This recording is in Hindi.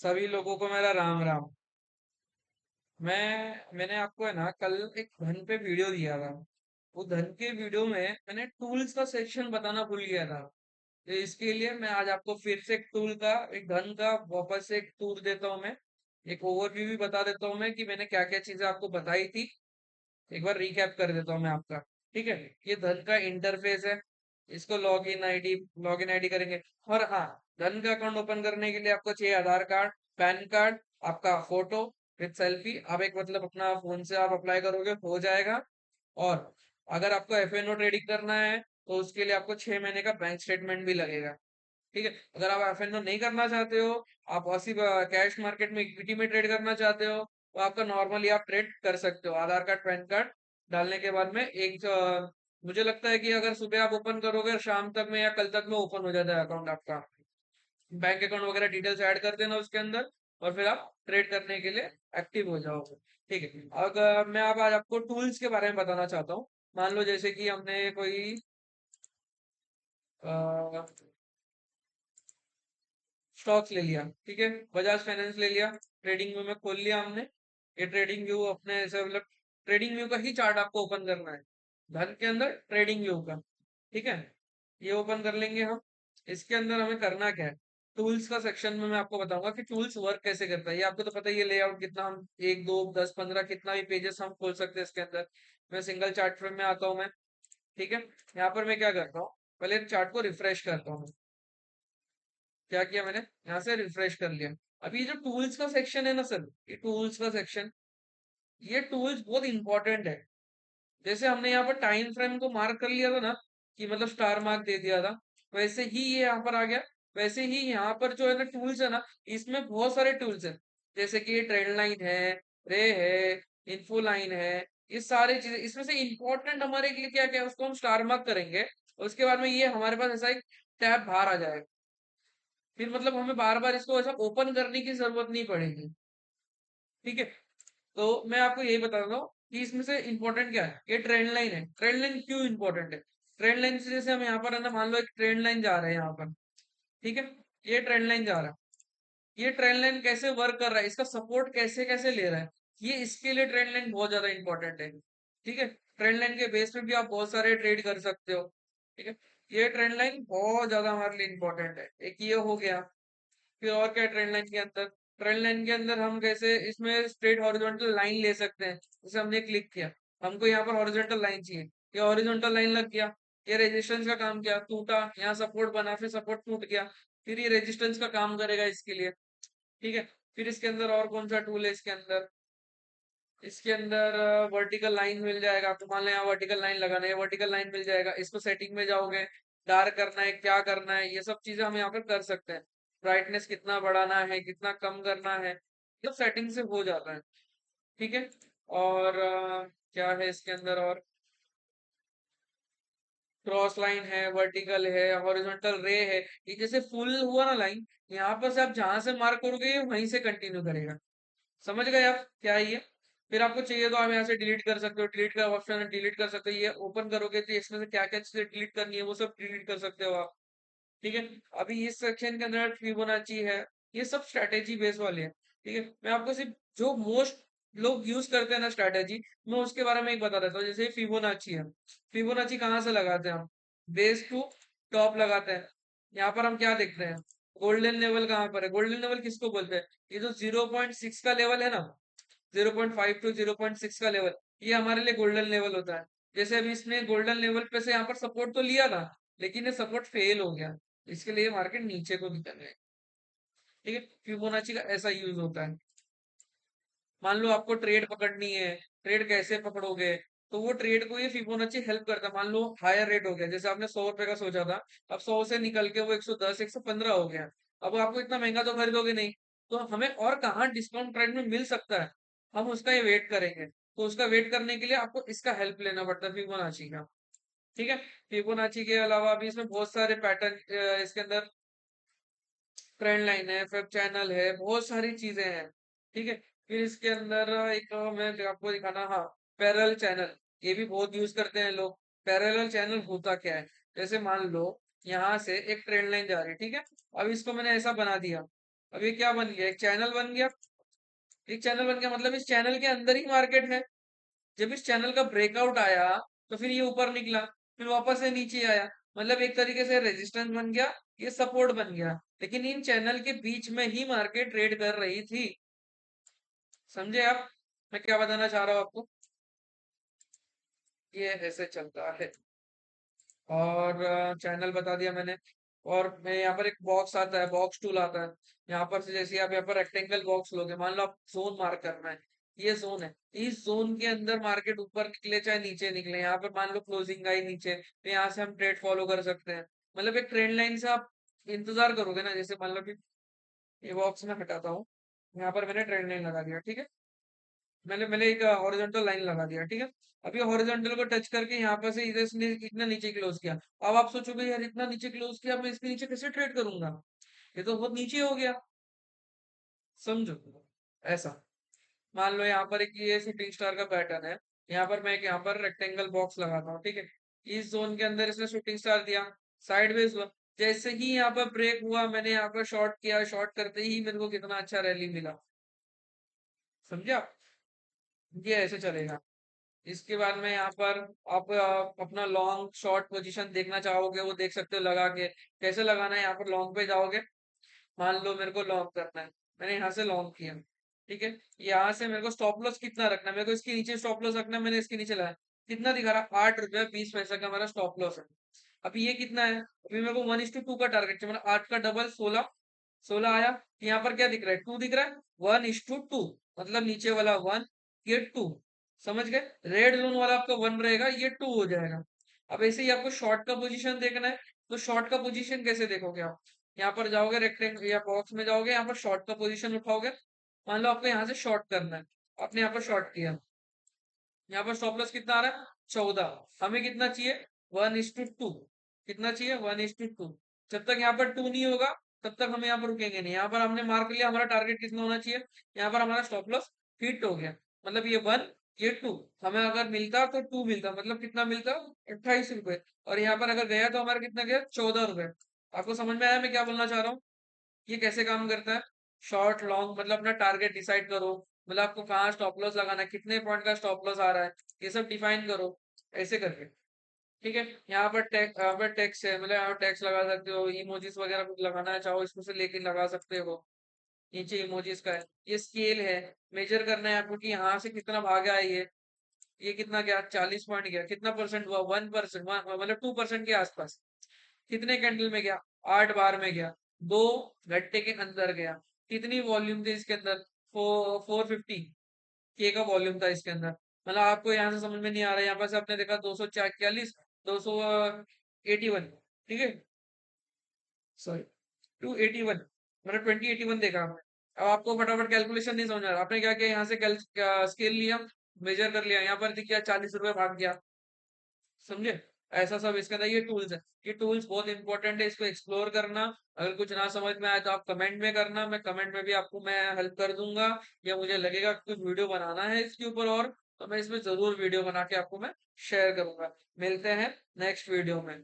सभी लोगों को मेरा राम राम। मैंने आपको है ना कल एक धन पे वीडियो दिया था। वो धन के वीडियो में मैंने टूल्स का सेक्शन बताना भूल गया था। तो इसके लिए मैं आज आपको फिर से एक टूल का, एक धन का वापस से एक टूर देता हूँ मैं। एक ओवरव्यू भी बता देता हूँ मैं कि मैंने क्या क्या चीजें आपको बताई थी। एक बार रिकैप कर देता हूँ मैं आपका। ठीक है। ये धन का इंटरफेस है। इसको लॉगिन आईडी करेंगे। और हाँ, धन का अकाउंट ओपन करने के लिए आपको चाहिए आधार कार्ड, पैन कार्ड, आपका फोटो विद सेल्फी। आप एक मतलब अपना फोन से आप अप्लाई करोगे हो जाएगा। और अगर आपको एफएनओ ट्रेडिंग करना है तो उसके लिए आपको 6 महीने का बैंक स्टेटमेंट भी लगेगा। ठीक है। अगर आप एफएनओ नहीं करना चाहते हो, आप सिर्फ कैश मार्केट में इक्विटी में ट्रेड करना चाहते हो, तो आपका नॉर्मली आप ट्रेड कर सकते हो। आधार कार्ड, पैन कार्ड डालने के बाद में मुझे लगता है कि अगर सुबह आप ओपन करोगे शाम तक में या कल तक में ओपन हो जाता है अकाउंट आपका। बैंक अकाउंट वगैरह डिटेल्स ऐड कर देना उसके अंदर, और फिर आप ट्रेड करने के लिए एक्टिव हो जाओगे। ठीक है। अगर मैं अब आज आपको टूल्स के बारे में बताना चाहता हूँ। मान लो जैसे कि हमने कोई स्टॉक्स ले लिया, ठीक है, बजाज फाइनेंस ले लिया, ट्रेडिंग व्यू में खोल लिया हमने। ये ट्रेडिंग व्यू अपने ऐसे मतलब ट्रेडिंग व्यू का ही चार्ट आपको ओपन करना है, धन के अंदर ट्रेडिंग व्यू का। ठीक है। ये ओपन कर लेंगे हम। इसके अंदर हमें करना क्या है, टूल्स का सेक्शन में मैं आपको बताऊंगा कि टूल्स वर्क कैसे करता है। ये आपको तो पता ही है लेआउट कितना, हम 1 2 10 15 कितना भी पेजेस हम खोल सकते हैं इसके अंदर। मैं सिंगल चार्ट फ्रेम में आता हूँ मैं। ठीक है। यहाँ पर मैं क्या करता हूँ, पहले चार्ट को रिफ्रेश करता हूँ। क्या किया मैंने, यहाँ से रिफ्रेश कर लिया। अभी ये जो टूल्स का सेक्शन है ना सर, ये टूल्स का सेक्शन, ये टूल्स बहुत इंपॉर्टेंट है। जैसे हमने यहाँ पर टाइम फ्रेम को मार्क कर लिया था ना, कि मतलब स्टार मार्क दे दिया था, वैसे ही ये यहाँ पर आ गया। वैसे ही यहाँ पर जो है ना टूल्स है ना, इसमें बहुत सारे टूल्स हैं। जैसे कि ट्रेंड लाइन है, रे है, इन्फो लाइन है। ये सारी चीजें इसमें से इंपॉर्टेंट हमारे लिए क्या क्या है, उसको हम स्टार मार्क करेंगे। उसके बाद में ये हमारे पास ऐसा एक टैब बाहर आ जाएगा। फिर मतलब हमें बार बार इसको ऐसा ओपन करने की जरूरत नहीं पड़ेगी। ठीक है। तो मैं आपको यही बता रहा हूँ कि इसमें से इंपॉर्टेंट क्या है, ये ट्रेंड लाइन है। ट्रेंड लाइन क्यों इंपॉर्टेंट है, ट्रेंड लाइन से जैसे हम यहाँ पर है ना, मान लो एक ट्रेंड लाइन जा रहा है यहाँ पर। ठीक है। ये ट्रेंड लाइन जा रहा है, ये ट्रेंड लाइन कैसे वर्क कर रहा है, इसका सपोर्ट कैसे कैसे ले रहा है, ये इसके लिए ट्रेंड लाइन बहुत ज्यादा इंपॉर्टेंट है। ठीक है। ट्रेंड लाइन के बेस पे भी आप बहुत सारे ट्रेड कर सकते हो। ठीक है। ये ट्रेंड लाइन बहुत ज्यादा हमारे लिए इंपॉर्टेंट है। एक ये हो गया। फिर और क्या ट्रेंड लाइन के अंदर, ट्रेंड लाइन के अंदर हम कैसे इसमें स्ट्रेट हॉरिजॉन्टल लाइन ले सकते हैं। जैसे हमने क्लिक किया, हमको यहाँ पर हॉरिजॉन्टल लाइन चाहिए, ये हॉरिजॉन्टल लाइन लग गया। ये रेजिस्टेंस का काम किया, टूटा, यहाँ सपोर्ट बना, फिर सपोर्ट टूट गया। फिर ये रेजिस्टेंस का काम करेगा इसके लिए। ठीक है। फिर इसके अंदर और कौन सा टूल है इसके अंदर, इसके अंदर वर्टिकल लाइन मिल जाएगा आपको। मान लो यहाँ वर्टिकल लाइन लगाना है, वर्टिकल लाइन मिल जाएगा। इसको सेटिंग में जाओगे, डार्क करना है, क्या करना है, ये सब चीजें हम यहाँ पर कर सकते हैं। ब्राइटनेस कितना बढ़ाना है, कितना कम करना है, ये सब सेटिंग से हो जाता है। ठीक है। और क्या है इसके अंदर और, क्रॉस लाइन है, वर्टिकल है, हॉरिजॉन्टल रे है। ये जैसे फुल हुआ ना लाइन, यहाँ पर से आप जहां से मार्क करोगे ये वहीं से कंटिन्यू करेगा। समझ गए आप क्या है ये। फिर आपको चाहिए तो आप यहाँ से डिलीट कर सकते हो, डिलीट का ऑप्शन है, डिलीट कर सकते हो। ये ओपन करोगे तो इसमें से क्या क्या चीजें डिलीट करनी है वो सब डिलीट कर सकते हो आप। ठीक है। अभी इस सेक्शन के अंदर फिबोनाची है, ये सब स्ट्रैटेजी बेस वाले हैं। ठीक है। मैं आपको सिर्फ जो मोस्ट लोग यूज करते हैं ना स्ट्रैटेजी, मैं उसके बारे में एक बता देता हूँ। जैसे फिबोनाची है, फिबोनाची कहाँ से लगाते हैं हम, बेस टू टॉप लगाते हैं। यहाँ पर हम क्या देखते हैं, गोल्डन लेवल कहाँ पर है, गोल्डन लेवल किसको बोलते हैं, ये जो 0.6 का लेवल है ना, 0.5 टू 0.6 का लेवल, ये हमारे लिए गोल्डन लेवल होता है। जैसे अभी इसने गोल्डन लेवल पे से यहाँ पर सपोर्ट तो लिया था, लेकिन ये सपोर्ट फेल हो गया, इसके लिए मार्केट नीचे को निकल गए। ठीक है। फिबोनाची का ऐसा यूज होता है। मान लो आपको ट्रेड पकड़नी है, ट्रेड कैसे पकड़ोगे, तो वो ट्रेड को ये फिबोनाची हेल्प करता है। मान लो हायर रेट हो गया, जैसे आपने 100 रुपए का सोचा था, अब 100 से निकल के वो 110 115 हो गया। अब आपको इतना महंगा तो खरीदोगे नहीं, तो हमें और कहाँ डिस्काउंट ट्रेड में मिल सकता है, हम उसका ये वेट करेंगे। तो उसका वेट करने के लिए आपको इसका हेल्प लेना पड़ता है, फिबोनाची का। ठीक है। फिबोनाची के अलावा भी इसमें बहुत सारे पैटर्न, इसके अंदर ट्रेंड लाइन है, वेब चैनल है, बहुत सारी चीजें हैं। ठीक है। फिर इसके अंदर एक मैं जो आपको दिखाना, हाँ, पैरेलल चैनल, ये भी बहुत यूज करते हैं लोग। पैरेलल चैनल होता क्या है, जैसे मान लो यहाँ से एक ट्रेंड लाइन जा रही है, ठीक है। अब इसको मैंने ऐसा बना दिया, अब ये क्या बन गया, एक चैनल बन गया। एक चैनल बन गया मतलब इस चैनल के अंदर ही मार्केट है। जब इस चैनल का ब्रेकआउट आया तो फिर ये ऊपर निकला, फिर वापस से नीचे आया, मतलब एक तरीके से रेजिस्टेंस बन गया, ये सपोर्ट बन गया। लेकिन इन चैनल के बीच में ही मार्केट ट्रेड कर रही थी। समझे आप मैं क्या बताना चाह रहा हूँ आपको? ये ऐसे चलता है। और चैनल बता दिया मैंने। और मैं यहाँ पर एक बॉक्स आता है, बॉक्स टूल आता है। यहाँ पर से जैसे आप यहाँ पर रेक्टेंगल बॉक्स लोगे, मान लो आप जोन मार्क करना है, ये जोन है, इस जोन के अंदर मार्केट ऊपर निकले चाहे नीचे निकले, यहाँ पर मान लो क्लोजिंग आई नीचे, तो यहाँ से हम ट्रेड फॉलो कर सकते हैं। मतलब एक ट्रेंड लाइन से आप इंतजार करोगे ना, जैसे मान लो कि ये बॉक्स में हटाता हूँ, यहाँ पर मैंने ट्रेंड लाइन लगा दिया, ठीक है। मैंने मैंने एक हॉरिजॉन्टल लाइन लगा दिया, ठीक है। अभी हॉरिजॉन्टल को टच करके यहाँ पर से इधर से इतना नीचे क्लोज किया। अब आप सोचोगे यार इतना नीचे क्लोज किया, मैं इसके नीचे कैसे ट्रेड करूंगा, ये तो बहुत नीचे हो गया। समझो ऐसा। मान लो यहाँ पर एक ये शूटिंग स्टार का पैटर्न है, यहाँ पर मैं एक यहाँ पर रेक्टेंगल बॉक्स लगाता हूँ, ठीक है। इस जोन के अंदर इसने शूटिंग स्टार दिया, साइडवेज हुआ। जैसे ही यहाँ पर ब्रेक हुआ, मैंने यहाँ पर शॉर्ट किया, शॉर्ट करते ही मेरे को कितना अच्छा रैली मिला। समझा? ये ऐसे चलेगा। इसके बाद में यहाँ पर आप अपना लॉन्ग शॉर्ट पोजीशन देखना चाहोगे, वो देख सकते हो लगा के। कैसे लगाना है, यहाँ पर लॉन्ग पे जाओगे, मान लो मेरे को लॉन्ग करना है, मैंने यहाँ से लॉन्ग किया, ठीक है। यहाँ से मेरे को स्टॉप लॉस कितना रखना है, मेरे को इसके नीचे स्टॉप लॉस रखना है, मैंने इसके नीचे लगाया। कितना दिखा रहा, 8 रुपया 20 पैसा का मेरा स्टॉप लॉस है। अभी ये कितना है, अभी मेरे को 1:2 का टारगेट चाहिए, मतलब 8 का डबल 16, 16 आया। यहाँ पर क्या दिख रहा है, 2 दिख रहा है, 1:2, मतलब नीचे वाला 1, ये 2। समझ गए? रेड जोन वाला आपका 1 रहेगा, ये 2 हो जाएगा। अब ऐसे ही आपको शॉर्ट का पोजीशन देखना है, तो शॉर्ट का पोजीशन कैसे देखोगे आप? यहाँ पर जाओगे, रेक्टेंगल या बॉक्स में जाओगे, यहाँ पर शॉर्ट का पोजीशन उठाओगे। मान लो आपको यहाँ से शॉर्ट करना है, आपने यहाँ पर शॉर्ट किया, यहाँ पर स्टॉप लॉस कितना आ रहा है, 14। हमें कितना चाहिए, 1:2। कितना चाहिए, 1:2। जब तक यहाँ पर 2 नहीं होगा, तब तक हम यहाँ पर रुकेंगे नहीं। यहाँ पर हमने मार्क लिया, हमारा टारगेट कितना होना चाहिए, यहाँ पर हमारा स्टॉप लॉस हिट हो गया, मतलब ये 1, ये 2। हमें अगर मिलता तो 2 मिलता, मतलब कितना मिलता, 28 रुपए। और यहाँ पर अगर गया तो हमारा कितना गया, 14 रुपए। आपको समझ में आया मैं क्या बोलना चाह रहा हूँ? ये कैसे काम करता है? शॉर्ट लॉन्ग मतलब अपना टारगेट डिसाइड करो, मतलब आपको कहाँ स्टॉप लॉस लगाना है, कितने पॉइंट का स्टॉप लॉस आ रहा है, ये सब डिफाइन करो, ऐसे करके। ठीक है। यहाँ पर टैक्स है, मतलब यहाँ टैक्स लगा सकते हो, इमोजीज वगैरह कुछ लगाना है चाहो इसमें से लेके लगा सकते हो। नीचे इमोजीज का है, ये स्केल है, मेजर करना है आपको कि यहाँ से कितना भागा है ये कितना गया, 40 पॉइंट गया, कितना परसेंट हुआ, 1%, मतलब 2% के आसपास। कितने कैंडल में गया, 8 बार में गया, 2 घंटे के अंदर गया। कितनी वॉल्यूम थी इसके अंदर, 450 के का वॉल्यूम था इसके अंदर। मतलब आपको यहाँ से समझ में नहीं आ रहा है, यहाँ पर से आपने देखा 241, 281, ठीक है, सॉरी 281, मतलब 2081 देखा आपने। अब आपको फटाफट कैलकुलेशन नहीं समझ आ रहा, आपने क्या किया, यहाँ से स्केल लिया, मेजर कर लिया, यहाँ पर दिख गया 40 रुपए भाग गया। समझे? ऐसा सब इसके अंदर ये टूल्स है। ये टूल्स बहुत इंपॉर्टेंट है, इसको एक्सप्लोर करना। अगर कुछ ना समझ में आए तो आप कमेंट में करना, मैं कमेंट में भी आपको मैं हेल्प कर दूंगा। या मुझे लगेगा कि कुछ वीडियो बनाना है इसके ऊपर और, तो मैं इसमें जरूर वीडियो बना के आपको मैं शेयर करूंगा। मिलते हैं नेक्स्ट वीडियो में।